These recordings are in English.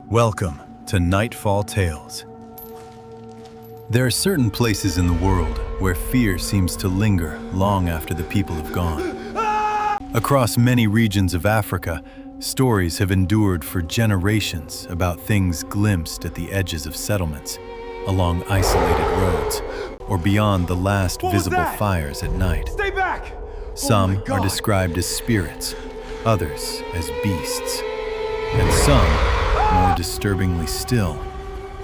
Welcome to Nightfall Tales. There are certain places in the world where fear seems to linger long after the people have gone. Across many regions of Africa, stories have endured for generations about things glimpsed at the edges of settlements, along isolated roads, or beyond the last visible fires at night. Stay back! Some are described as spirits, others as beasts, and some, more disturbingly still,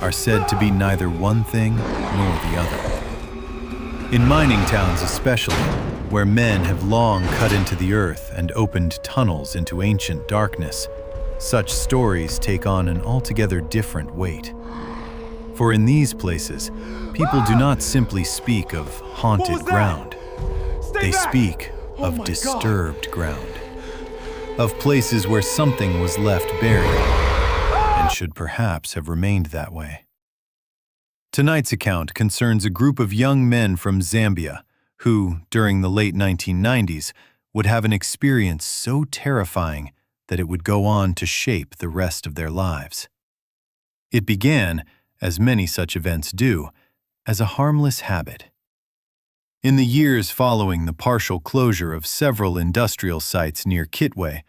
are said to be neither one thing nor the other. In mining towns especially, where men have long cut into the earth and opened tunnels into ancient darkness, such stories take on an altogether different weight. For in these places, people do not simply speak of haunted ground. They speak of disturbed ground, of places where something was left buried and should perhaps have remained that way. Tonight's account concerns a group of young men from Zambia who, during the late 1990s, would have an experience so terrifying that it would go on to shape the rest of their lives. It began, as many such events do, as a harmless habit. In the years following the partial closure of several industrial sites near Kitwe,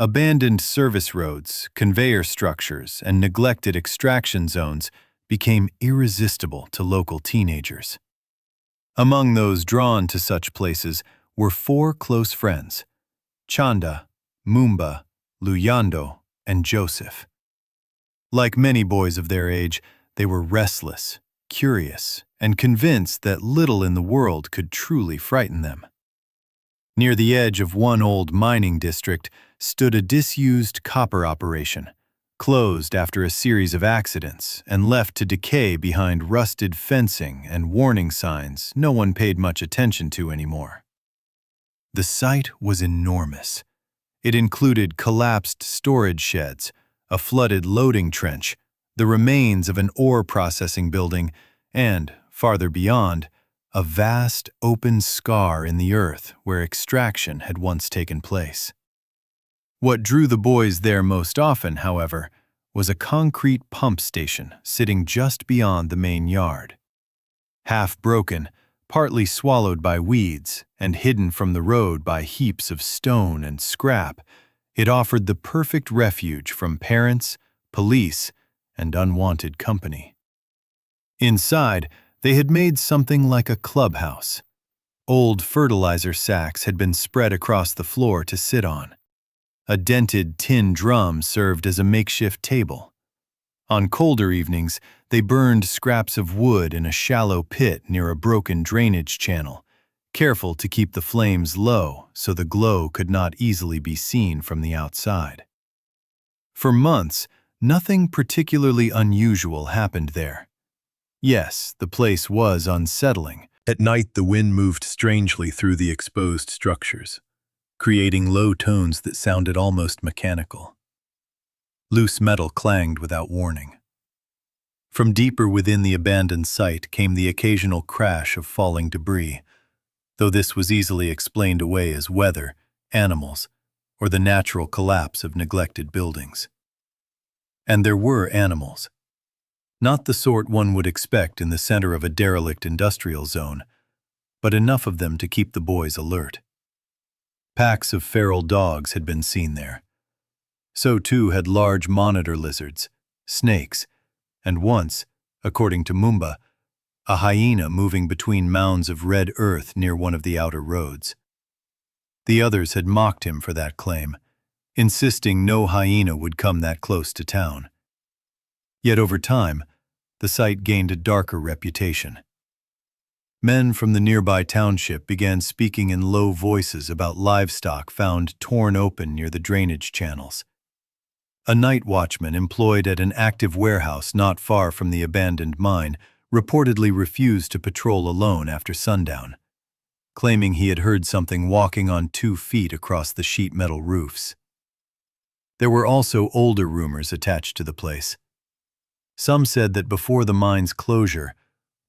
abandoned service roads, conveyor structures, and neglected extraction zones became irresistible to local teenagers. Among those drawn to such places were four close friends: Chanda, Mumba, Luyando, and Joseph. Like many boys of their age, they were restless, curious, and convinced that little in the world could truly frighten them. Near the edge of one old mining district stood a disused copper operation, closed after a series of accidents and left to decay behind rusted fencing and warning signs no one paid much attention to anymore. The site was enormous. It included collapsed storage sheds, a flooded loading trench, the remains of an ore processing building, and, farther beyond, a vast open scar in the earth where extraction had once taken place. What drew the boys there most often, however, was a concrete pump station sitting just beyond the main yard. Half broken, partly swallowed by weeds, and hidden from the road by heaps of stone and scrap, it offered the perfect refuge from parents, police, and unwanted company. Inside, they had made something like a clubhouse. Old fertilizer sacks had been spread across the floor to sit on. A dented tin drum served as a makeshift table. On colder evenings, they burned scraps of wood in a shallow pit near a broken drainage channel, careful to keep the flames low so the glow could not easily be seen from the outside. For months, nothing particularly unusual happened there. Yes, the place was unsettling. At night, the wind moved strangely through the exposed structures, creating low tones that sounded almost mechanical. Loose metal clanged without warning. From deeper within the abandoned site came the occasional crash of falling debris, though this was easily explained away as weather, animals, or the natural collapse of neglected buildings. And there were animals. Not the sort one would expect in the center of a derelict industrial zone, but enough of them to keep the boys alert. Packs of feral dogs had been seen there. So too had large monitor lizards, snakes, and once, according to Mumba, a hyena moving between mounds of red earth near one of the outer roads. The others had mocked him for that claim, insisting no hyena would come that close to town. Yet over time, the site gained a darker reputation. Men from the nearby township began speaking in low voices about livestock found torn open near the drainage channels. A night watchman employed at an active warehouse not far from the abandoned mine reportedly refused to patrol alone after sundown, claiming he had heard something walking on 2 feet across the sheet metal roofs. There were also older rumors attached to the place. Some said that before the mine's closure,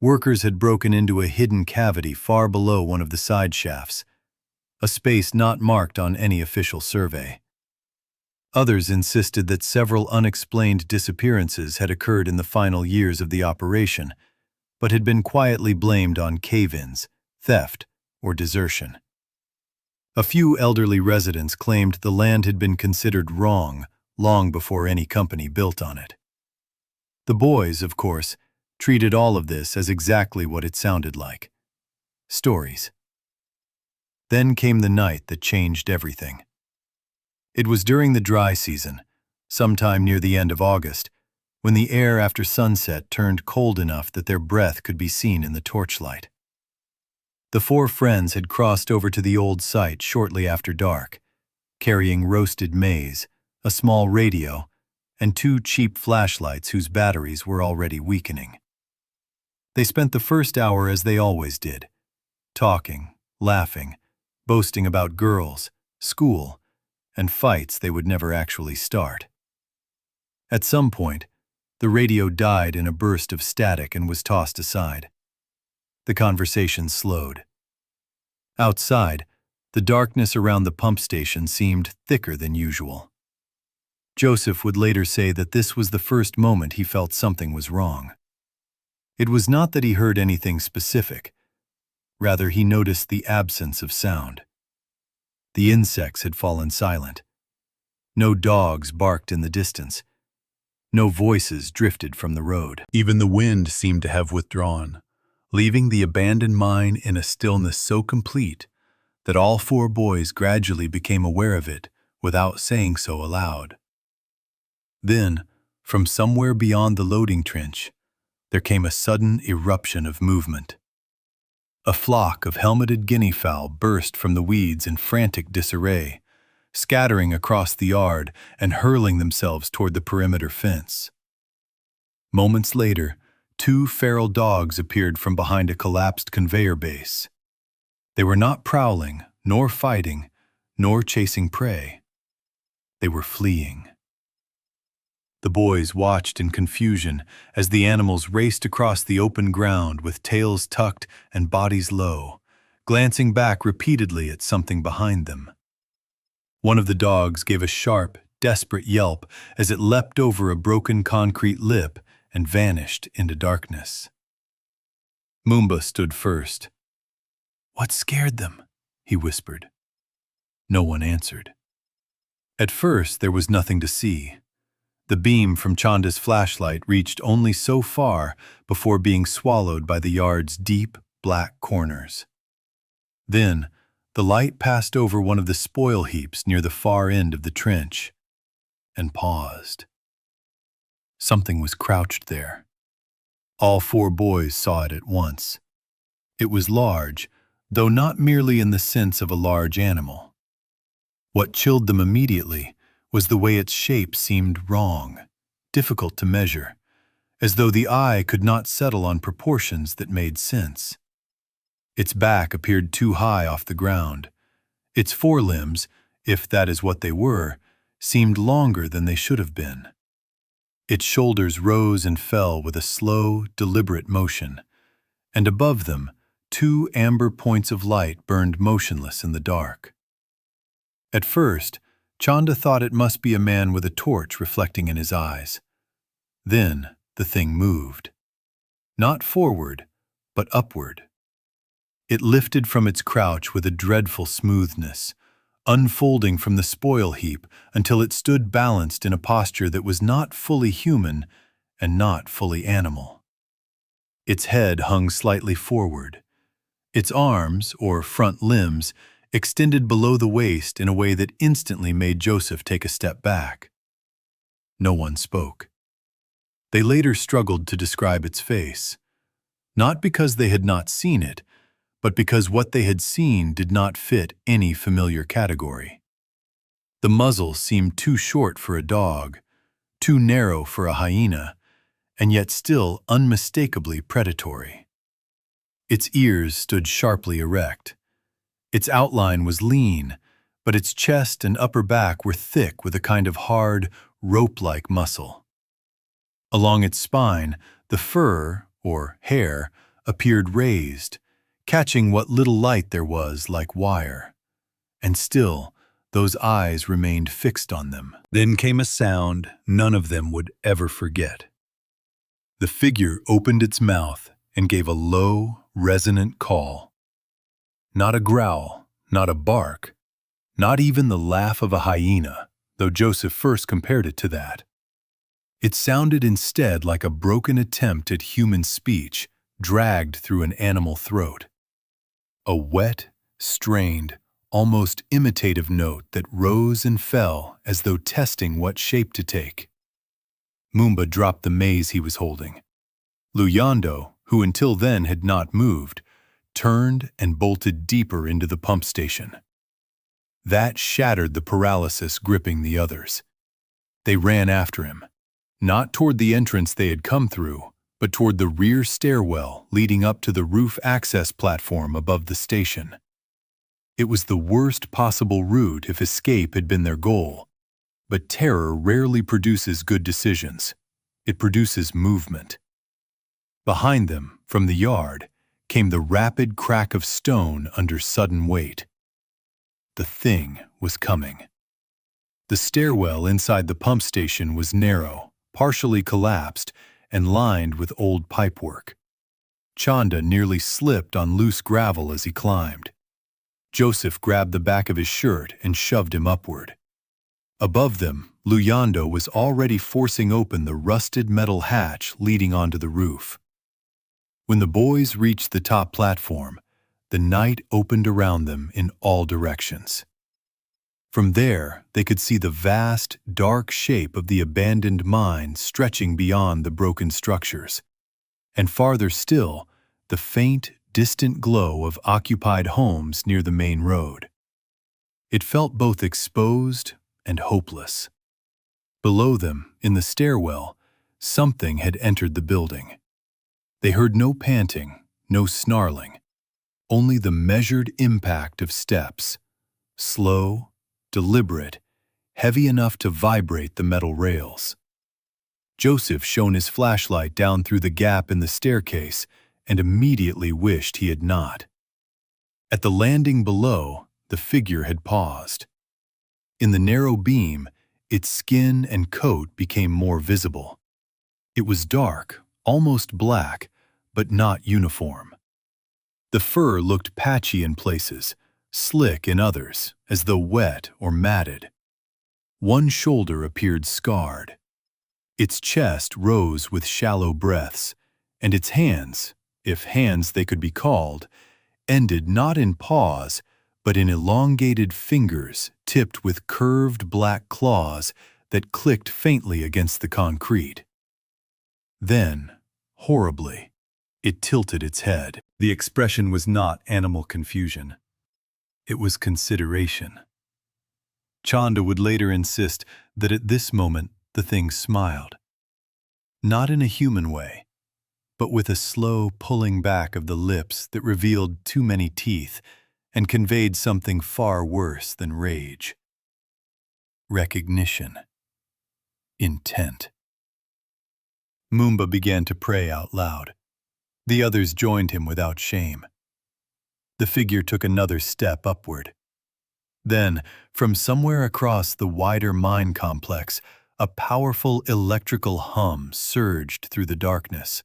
workers had broken into a hidden cavity far below one of the side shafts, a space not marked on any official survey. Others insisted that several unexplained disappearances had occurred in the final years of the operation, but had been quietly blamed on cave-ins, theft, or desertion. A few elderly residents claimed the land had been considered wrong long before any company built on it. The boys, of course, treated all of this as exactly what it sounded like: stories. Then came the night that changed everything. It was during the dry season, sometime near the end of August, when the air after sunset turned cold enough that their breath could be seen in the torchlight. The four friends had crossed over to the old site shortly after dark, carrying roasted maize, a small radio, and two cheap flashlights whose batteries were already weakening. They spent the first hour as they always did, talking, laughing, boasting about girls, school, and fights they would never actually start. At some point, the radio died in a burst of static and was tossed aside. The conversation slowed. Outside, the darkness around the pump station seemed thicker than usual. Joseph would later say that this was the first moment he felt something was wrong. It was not that he heard anything specific. Rather, he noticed the absence of sound. The insects had fallen silent. No dogs barked in the distance. No voices drifted from the road. Even the wind seemed to have withdrawn, leaving the abandoned mine in a stillness so complete that all four boys gradually became aware of it without saying so aloud. Then, from somewhere beyond the loading trench, there came a sudden eruption of movement. A flock of helmeted guinea fowl burst from the weeds in frantic disarray, scattering across the yard and hurling themselves toward the perimeter fence. Moments later, two feral dogs appeared from behind a collapsed conveyor base. They were not prowling, nor fighting, nor chasing prey. They were fleeing. The boys watched in confusion as the animals raced across the open ground with tails tucked and bodies low, glancing back repeatedly at something behind them. One of the dogs gave a sharp, desperate yelp as it leapt over a broken concrete lip and vanished into darkness. Mumba stood first. "What scared them?" he whispered. No one answered. At first, there was nothing to see. The beam from Chanda's flashlight reached only so far before being swallowed by the yard's deep, black corners. Then, the light passed over one of the spoil heaps near the far end of the trench, and paused. Something was crouched there. All four boys saw it at once. It was large, though not merely in the sense of a large animal. What chilled them immediately was the way its shape seemed wrong, difficult to measure, as though the eye could not settle on proportions that made sense. Its back appeared too high off the ground. Its forelimbs, if that is what they were, seemed longer than they should have been. Its shoulders rose and fell with a slow, deliberate motion, and above them, two amber points of light burned motionless in the dark. At first, Chanda thought it must be a man with a torch reflecting in his eyes. Then the thing moved. Not forward, but upward. It lifted from its crouch with a dreadful smoothness, unfolding from the spoil heap until it stood balanced in a posture that was not fully human and not fully animal. Its head hung slightly forward. Its arms, or front limbs, extended below the waist in a way that instantly made Joseph take a step back. No one spoke. They later struggled to describe its face, not because they had not seen it, but because what they had seen did not fit any familiar category. The muzzle seemed too short for a dog, too narrow for a hyena, and yet still unmistakably predatory. Its ears stood sharply erect. Its outline was lean, but its chest and upper back were thick with a kind of hard, rope-like muscle. Along its spine, the fur, or hair, appeared raised, catching what little light there was like wire. And still, Those eyes remained fixed on them. Then came a sound none of them would ever forget. The figure opened its mouth and gave a low, resonant call. Not a growl, not a bark, not even the laugh of a hyena, though Joseph first compared it to that. It sounded instead like a broken attempt at human speech, dragged through an animal throat. A wet, strained, almost imitative note that rose and fell as though testing what shape to take. Mumba dropped the maze he was holding. Luyando, who until then had not moved, turned and bolted deeper into the pump station. That shattered the paralysis gripping the others. They ran after him, not toward the entrance they had come through, but toward the rear stairwell leading up to the roof access platform above the station. It was the worst possible route if escape had been their goal, but terror rarely produces good decisions. It produces movement. Behind them, from the yard, came the rapid crack of stone under sudden weight. The thing was coming. The stairwell inside the pump station was narrow, partially collapsed, and lined with old pipework. Chanda nearly slipped on loose gravel as he climbed. Joseph grabbed the back of his shirt and shoved him upward. Above them, Luyando was already forcing open the rusted metal hatch leading onto the roof. When the boys reached the top platform, the night opened around them in all directions. From there, they could see the vast, dark shape of the abandoned mine stretching beyond the broken structures, and farther still, the faint, distant glow of occupied homes near the main road. It felt both exposed and hopeless. Below them, in the stairwell, something had entered the building. They heard no panting, no snarling, only the measured impact of steps, slow, deliberate, heavy enough to vibrate the metal rails. Joseph shone his flashlight down through the gap in the staircase and immediately wished he had not. At the landing below, the figure had paused. In the narrow beam, its skin and coat became more visible. It was dark, almost black, but not uniform. The fur looked patchy in places, slick in others, as though wet or matted. One shoulder appeared scarred. Its chest rose with shallow breaths, and its hands, if hands they could be called, ended not in paws, but in elongated fingers tipped with curved black claws that clicked faintly against the concrete. Then, horribly, it tilted its head. The expression was not animal confusion. It was consideration. Chanda would later insist that at this moment the thing smiled. Not in a human way, but with a slow pulling back of the lips that revealed too many teeth and conveyed something far worse than rage. Recognition. Intent. Mumba began to pray out loud. The others joined him without shame. The figure took another step upward. Then, from somewhere across the wider mine complex, a powerful electrical hum surged through the darkness.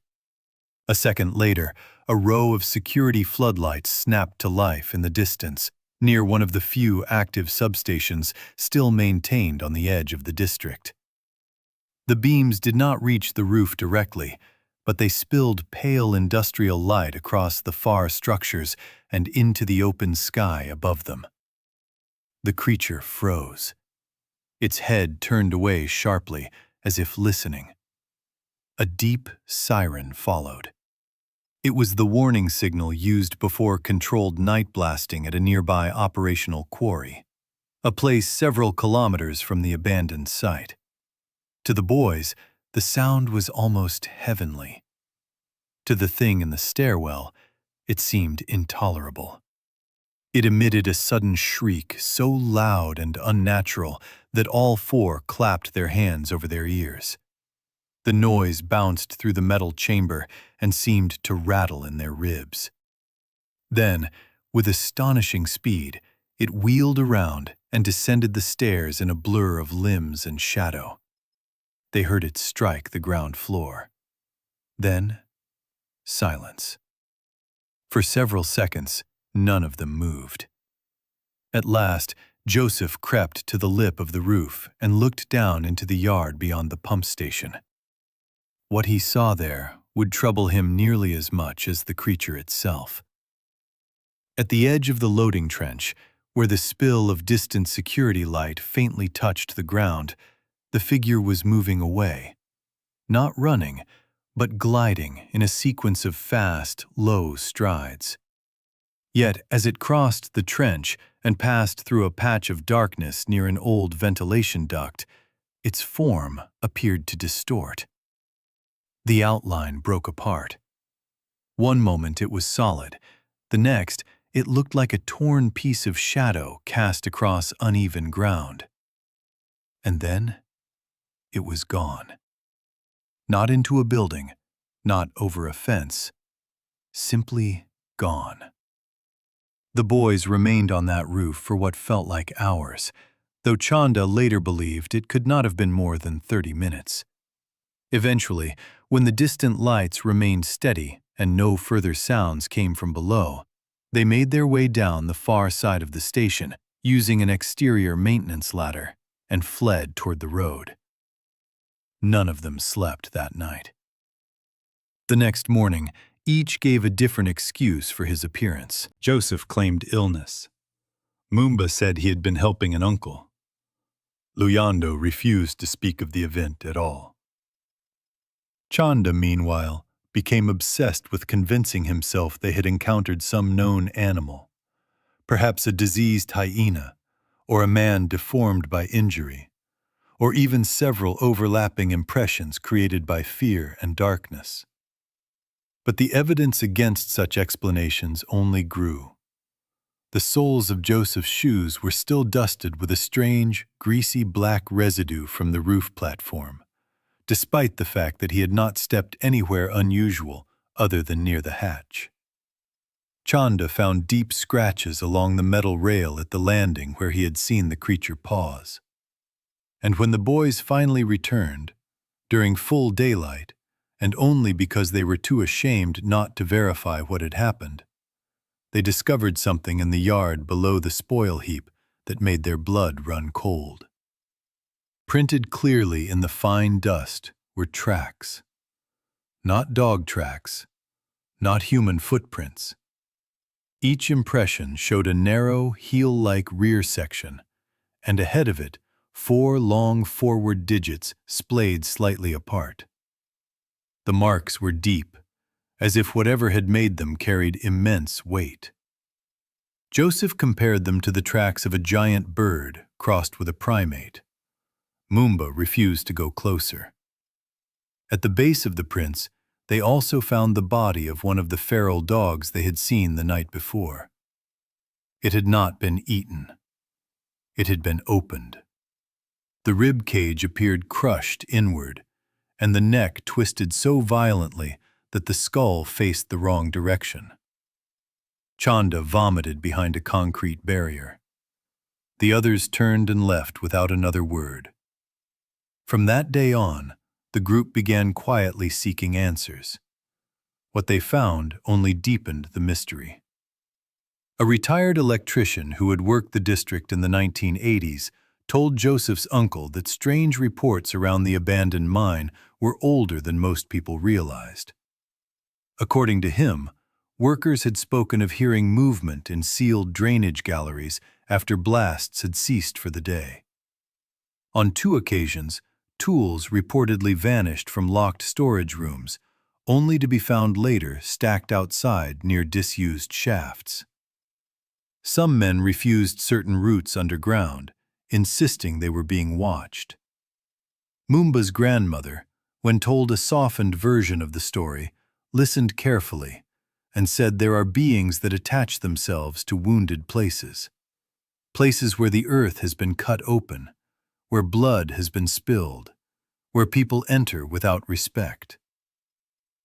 A second later, a row of security floodlights snapped to life in the distance, near one of the few active substations still maintained on the edge of the district. The beams did not reach the roof directly, but they spilled pale industrial light across the far structures and into the open sky above them. The creature froze. Its head turned away sharply, as if listening. A deep siren followed. It was the warning signal used before controlled night blasting at a nearby operational quarry, a place several kilometers from the abandoned site. To the boys, the sound was almost heavenly. To the thing in the stairwell, it seemed intolerable. It emitted a sudden shriek so loud and unnatural that all four clapped their hands over their ears. The noise bounced through the metal chamber and seemed to rattle in their ribs. Then, with astonishing speed, It wheeled around and descended the stairs in a blur of limbs and shadow. They heard it strike the ground floor. Then, silence. For several seconds, none of them moved. At last, Joseph crept to the lip of the roof and looked down into the yard beyond the pump station. What he saw there would trouble him nearly as much as the creature itself. At the edge of the loading trench, where the spill of distant security light faintly touched the ground, the figure was moving away. Not running, but gliding in a sequence of fast, low strides. Yet, as it crossed the trench and passed through a patch of darkness near an old ventilation duct, its form appeared to distort. The outline broke apart. One moment it was solid, the next it looked like a torn piece of shadow cast across uneven ground. And then it was gone. Not into a building, not over a fence, simply gone. The boys remained on that roof for what felt like hours, though Chanda later believed it could not have been more than 30 minutes. Eventually, when the distant lights remained steady and no further sounds came from below, they made their way down the far side of the station using an exterior maintenance ladder and fled toward the road. None of them slept that night. The next morning, each gave a different excuse for his appearance. Joseph claimed illness. Mumba said he had been helping an uncle. Luyando refused to speak of the event at all. Chanda, meanwhile, became obsessed with convincing himself they had encountered some known animal, perhaps a diseased hyena, or a man deformed by injury, or even several overlapping impressions created by fear and darkness. But the evidence against such explanations only grew. The soles of Joseph's shoes were still dusted with a strange, greasy black residue from the roof platform, despite the fact that he had not stepped anywhere unusual other than near the hatch. Chanda found deep scratches along the metal rail at the landing where he had seen the creature pause. And when the boys finally returned, during full daylight, and only because they were too ashamed not to verify what had happened, they discovered something in the yard below the spoil heap that made their blood run cold. Printed clearly in the fine dust were tracks. Not dog tracks, not human footprints. Each impression showed a narrow, heel-like rear section, and ahead of it, 4 long forward digits splayed slightly apart. The marks were deep, as if whatever had made them carried immense weight. Joseph compared them to the tracks of a giant bird crossed with a primate. Mumba refused to go closer. At the base of the prints, they also found the body of one of the feral dogs they had seen the night before. It had not been eaten. It had been opened. The rib cage appeared crushed inward, and the neck twisted so violently that the skull faced the wrong direction. Chanda vomited behind a concrete barrier. The others turned and left without another word. From that day on, the group began quietly seeking answers. What they found only deepened the mystery. A retired electrician who had worked the district in the 1980s told Joseph's uncle that strange reports around the abandoned mine were older than most people realized. According to him, workers had spoken of hearing movement in sealed drainage galleries after blasts had ceased for the day. On 2 occasions, tools reportedly vanished from locked storage rooms, only to be found later stacked outside near disused shafts. Some men refused certain routes underground, insisting they were being watched. Mumba's grandmother, when told a softened version of the story, listened carefully and said there are beings that attach themselves to wounded places, places where the earth has been cut open, where blood has been spilled, where people enter without respect.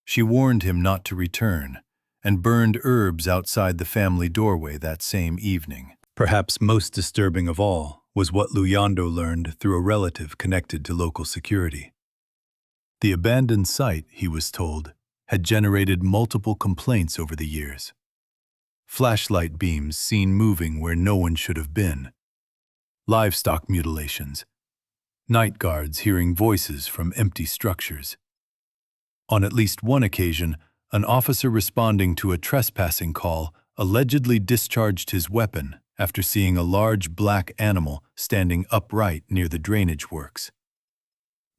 She warned him not to return and burned herbs outside the family doorway that same evening. Perhaps most disturbing of all was what Luyando learned through a relative connected to local security. The abandoned site, he was told, had generated multiple complaints over the years. Flashlight beams seen moving where no one should have been. Livestock mutilations. Night guards hearing voices from empty structures. On at least one occasion, an officer responding to a trespassing call allegedly discharged his weapon after seeing a large black animal standing upright near the drainage works.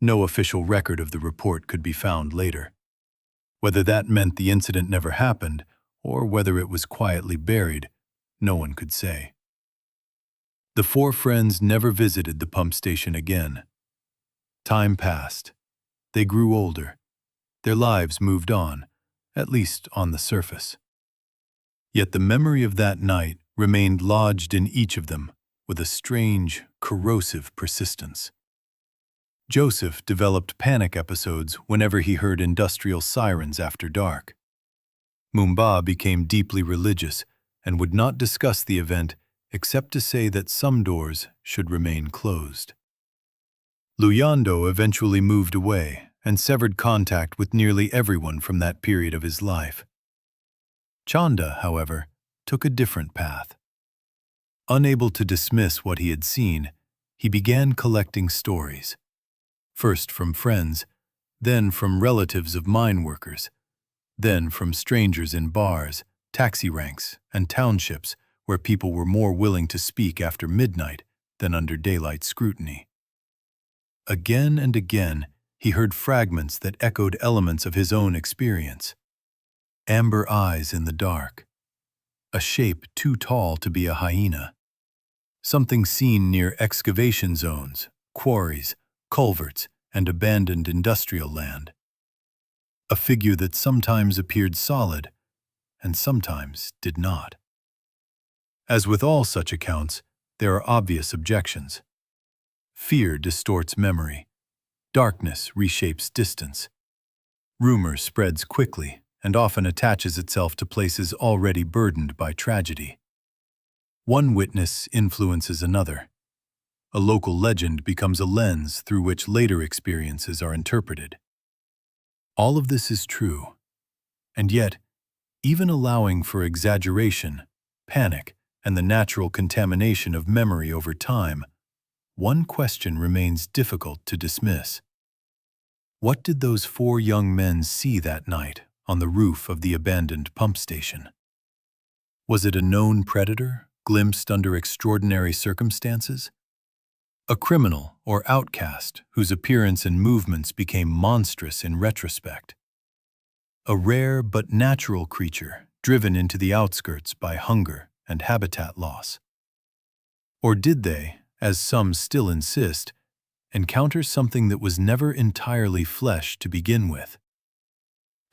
No official record of the report could be found later. Whether that meant the incident never happened, or whether it was quietly buried, no one could say. The four friends never visited the pump station again. Time passed. They grew older. Their lives moved on, at least on the surface. Yet the memory of that night remained lodged in each of them with a strange, corrosive persistence. Joseph developed panic episodes whenever he heard industrial sirens after dark. Mumba became deeply religious and would not discuss the event except to say that some doors should remain closed. Luyando eventually moved away and severed contact with nearly everyone from that period of his life. Chanda, however, took a different path. Unable to dismiss what he had seen, he began collecting stories. First from friends, then from relatives of mine workers, then from strangers in bars, taxi ranks, and townships where people were more willing to speak after midnight than under daylight scrutiny. Again and again, he heard fragments that echoed elements of his own experience. Amber eyes in the dark. A shape too tall to be a hyena. Something seen near excavation zones, quarries, culverts, and abandoned industrial land. A figure that sometimes appeared solid and sometimes did not. As with all such accounts, there are obvious objections. Fear distorts memory. Darkness reshapes distance. Rumor spreads quickly and often attaches itself to places already burdened by tragedy. One witness influences another. A local legend becomes a lens through which later experiences are interpreted. All of this is true, and yet, even allowing for exaggeration, panic, and the natural contamination of memory over time, one question remains difficult to dismiss. What did those four young men see that night on the roof of the abandoned pump station? Was it a known predator, glimpsed under extraordinary circumstances? A criminal or outcast whose appearance and movements became monstrous in retrospect? A rare but natural creature driven into the outskirts by hunger and habitat loss? Or did they, as some still insist, encounter something that was never entirely flesh to begin with?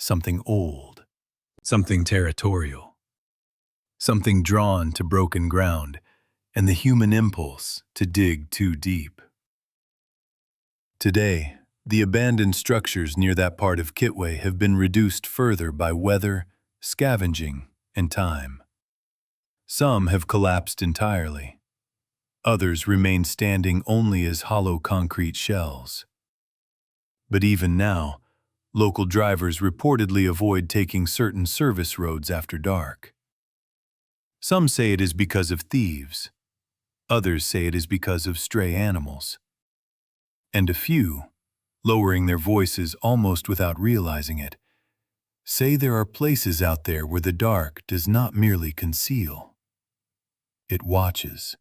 Something old, something territorial, something drawn to broken ground, and the human impulse to dig too deep. Today, the abandoned structures near that part of Kitwe have been reduced further by weather, scavenging, and time. Some have collapsed entirely. Others remain standing only as hollow concrete shells. But even now, local drivers reportedly avoid taking certain service roads after dark. Some say it is because of thieves. Others say it is because of stray animals. And a few, lowering their voices almost without realizing it, say there are places out there where the dark does not merely conceal. It watches.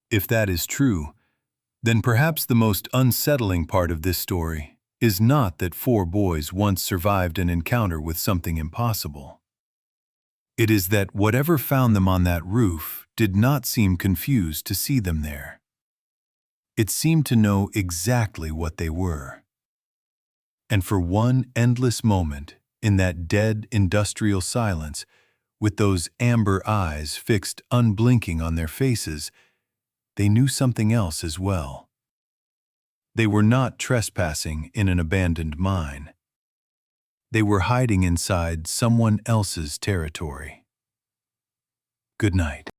If that is true, then perhaps the most unsettling part of this story is not that four boys once survived an encounter with something impossible. It is that whatever found them on that roof did not seem confused to see them there. It seemed to know exactly what they were. And for one endless moment, in that dead industrial silence, with those amber eyes fixed unblinking on their faces, they knew something else as well. They were not trespassing in an abandoned mine. They were hiding inside someone else's territory. Good night.